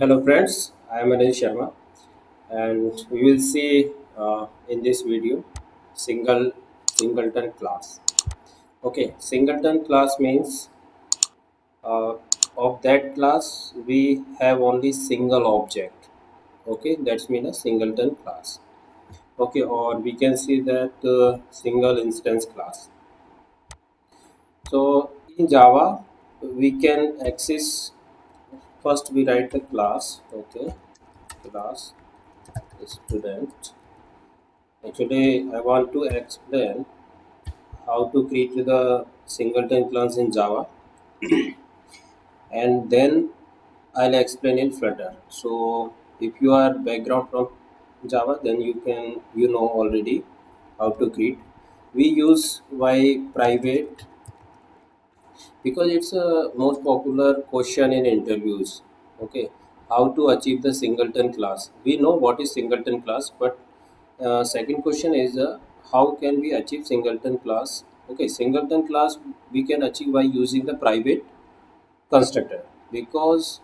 Hello friends, I am Anil Sharma and we will see in this video singleton class. Okay, singleton class means uh, of that class we have only single object. Okay, that's mean a singleton class. Okay, or we can see that single instance class. So in Java we can access first we write the class. Okay, class student. Today, I want to explain how to create the singleton class in Java, and then I'll explain in Flutter. So, if you are background from Java, then you know already how to create. We use why private because it's a most popular question in interviews. Okay, how to achieve the singleton class? We know what is singleton class, but second question is how can we achieve singleton class? Okay, singleton class we can achieve by using the private constructor because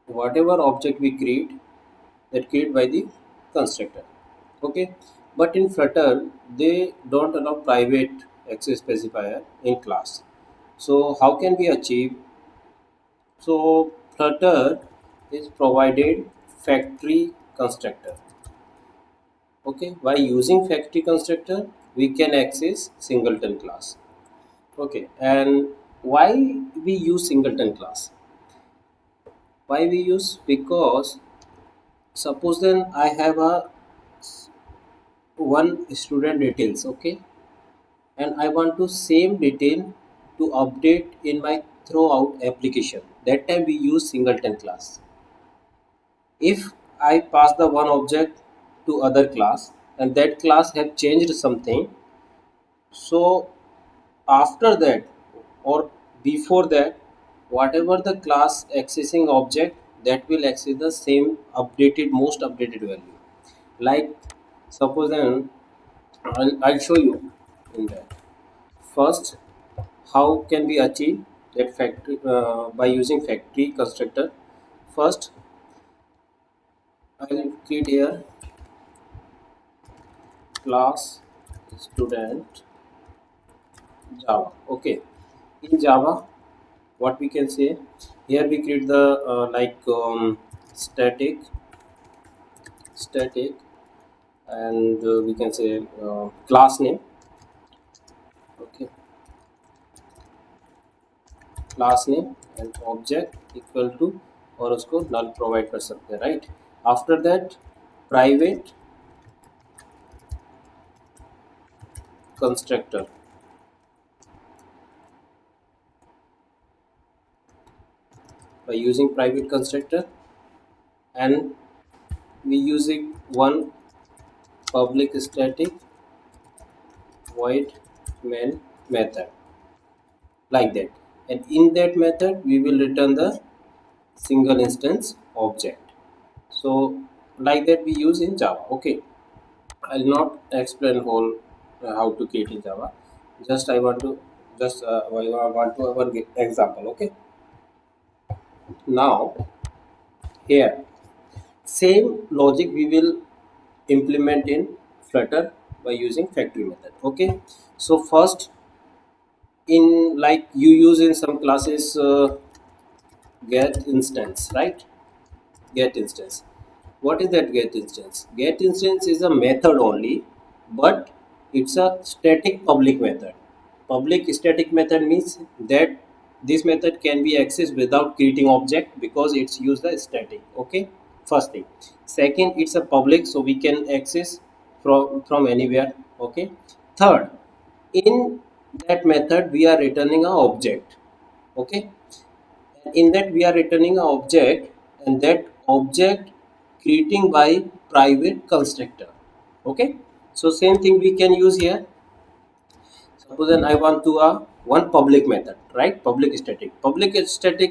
whatever object we create that create by the constructor. Okay, but in Flutter they don't allow private access specifier in class. So how can we achieve? So Flutter is provided factory constructor. Okay, by using factory constructor, we can access singleton class. Okay, and why we use singleton class? Why we use? Because suppose then I have a one student details. Okay, and I want to same detail to update in my throughout application. That time we use singleton class. If I pass the one object to other class and that class have changed something, so after that or before that, whatever the class accessing object that will access the same updated most updated value. Like suppose then I'll show you in that. First, how can we achieve that factory by using factory constructor? First, I'll create here class student Java. Okay, in Java, what we can say here we create the static, and we can say class name. Okay, class name and object equal to और उसको null provide कर सकते हैं, right? After that, private constructor. By using private constructor, and we using one public static void main method like that, and in that method we will return the single instance object. So like that we use in Java. Okay, I'll not explain whole how to create in Java. Just I want to just I want to have an example. Okay, now here same logic we will implement in Flutter by using factory method. Okay, so first in like you use in some classes get instance, right? Get instance. What is that get instance? Get instance is a method only, but it's a static public method. Public static method means that this method can be accessed without creating object because it's used the static. Okay, first thing. Second, it's a public, so we can access from anywhere. Okay. Third, in that method we are returning a object. Okay, in that we are returning an object, and that object creating by private constructor. Okay, so same thing we can use here. Suppose then I want to one public method, right? Public static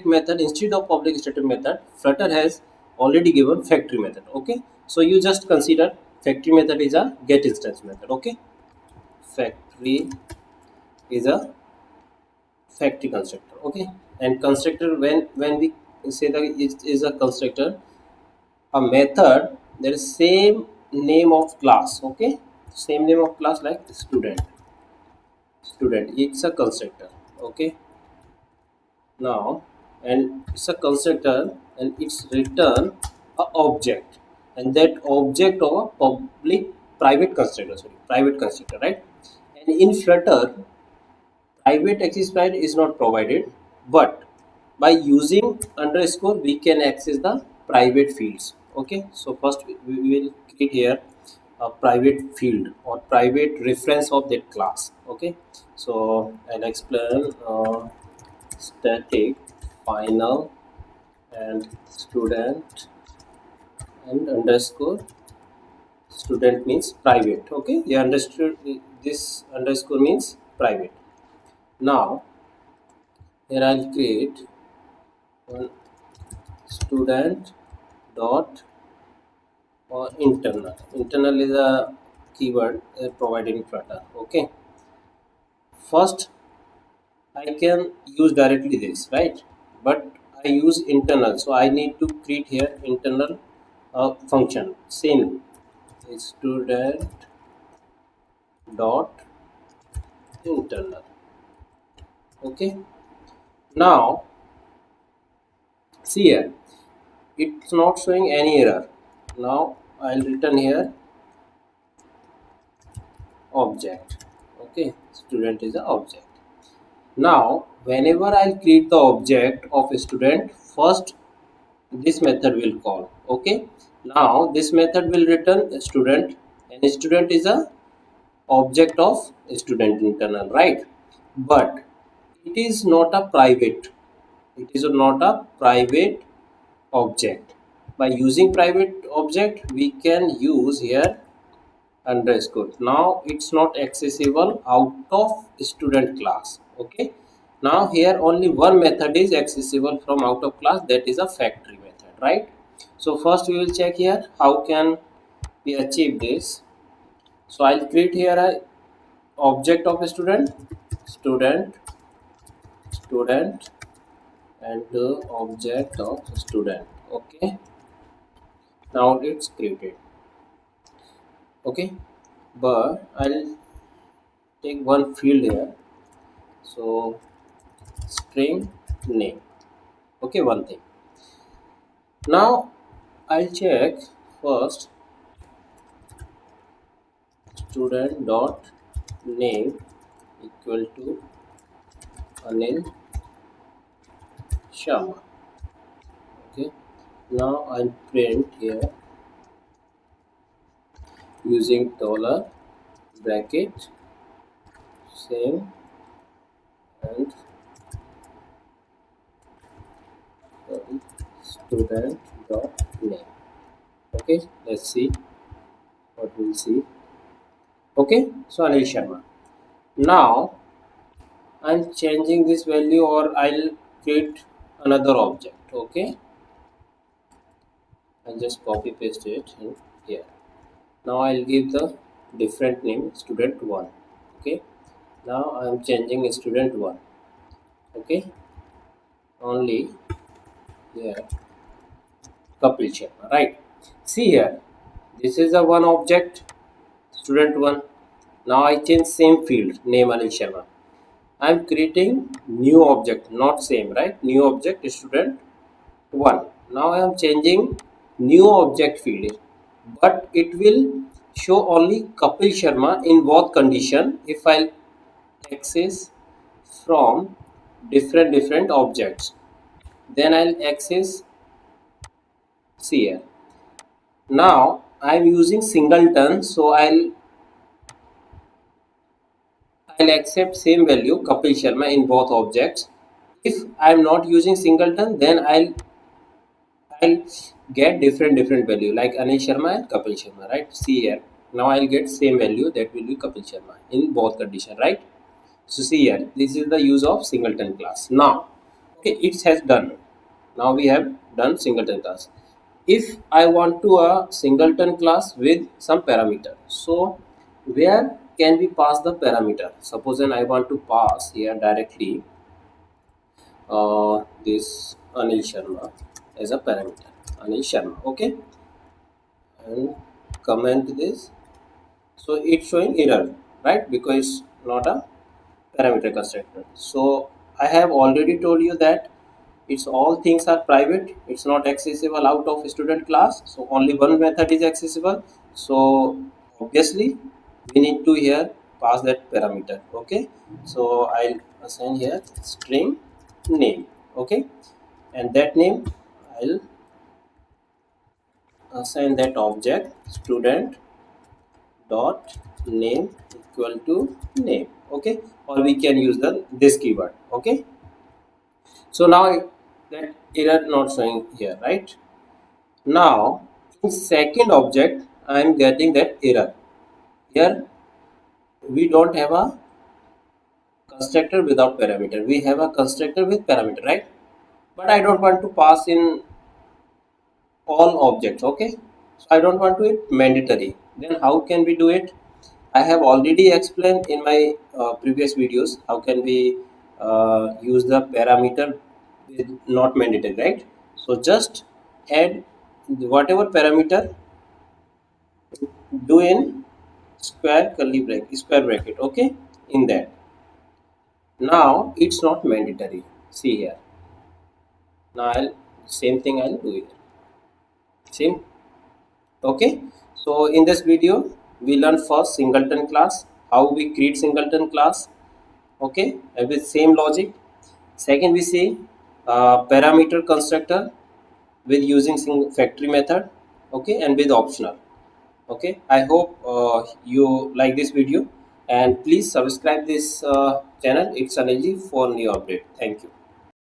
method. Instead of public static method, Flutter has already given factory method. Okay, so you just consider factory method is a get instance method. Okay, factory is a factory constructor. Okay, and constructor when we say that it is a constructor, a method, there is same name of class. Okay, same name of class like student, it's a constructor. Okay, now, and it's a constructor and it's return a object, and that object of a public private constructor, sorry, private constructor, right? And in Flutter, private access right is not provided, but by using underscore we can access the private fields. Okay, so first we will create here a private field or private reference of that class. Okay, so I'll explain static final and student and underscore student means private. Okay, you understood, this underscore means private. Now here I'll create one student dot or internal is a keyword provided in Flutter. Okay, first I can use directly this, right? But I use internal, so I need to create here internal function. Same student dot internal. Okay, now see here, it's not showing any error. Now I'll return here object. Okay, student is the object. Now whenever I'll create the object of a student, first this method will call. Okay, now this method will return a student, and a student is a object of student internal, right? But it is not a private, it is not a private object. By using private object we can use here underscore. Now it's not accessible out of student class. Okay, now here only one method is accessible from out of class, that is a factory method, right? So first we will check here how can we achieve this. So I'll create here a object of a student and the object of student. Okay, now it's created. Okay, but I'll take one field here, so string name. Okay, one thing. Now I'll check first student dot name equal to Anil Sharma. Okay, now I'll print here using dollar bracket same and student dot name. Okay, let's see what we'll see. Okay, so Anil Sharma. Now I'm changing this value, or I'll create another object. Okay, I'll just copy paste it in here. Now I'll give the different name student 1. Okay, now I'm changing student 1. Okay, only here Kapil Sharma, right? See here, this is a one object student 1. Now I change same field name Anil Sharma. I'm creating new object, not same, right? New object student 1. Now I am changing new object field, but it will show only Kapil Sharma in both condition if I access from different objects. Then I'll access, see here. Now I'm using singleton, so I'll accept same value Kapil Sharma in both objects. If I'm not using singleton, then I'll get different value like Anil Sharma and Kapil Sharma, right? See here. Now I'll get same value, that will be Kapil Sharma in both condition, right? So see here, this is the use of singleton class. Now, okay, it has done. Now we have done singleton class. If I want to a singleton class with some parameter, so where can we pass the parameter? Suppose then I want to pass here directly this Anil Sharma as a parameter. Anil Sharma. Okay, and comment this. So it's showing error, right? Because it's not a parameter constructor. So I have already told you that it's all things are private. It's not accessible out of student class. So only one method is accessible. So obviously we need to here pass that parameter. Okay. So I'll assign here string name. Okay, and that name I'll assign that object student dot name equal to name. Okay, or we can use the this keyword. Okay, so now that error not showing here, right? Now in second object I am getting that error. Here we don't have a constructor without parameter, we have a constructor with parameter, right? But I don't want to pass in all objects. Okay, so I don't want to it mandatory. Then how can we do it? I have already explained in my previous videos how can we use the parameter with not mandatory, right? So just add whatever parameter, do in square bracket. Okay, in that. Now it's not mandatory. See here. Now same thing I'll do it. Same. Okay, so in this video we learn first singleton class, how we create singleton class. Okay, and with same logic. Second we see parameter constructor with using factory method. Okay, and with optional. Okay, I hope you like this video, and please subscribe this channel. It's energy for new update. Thank you.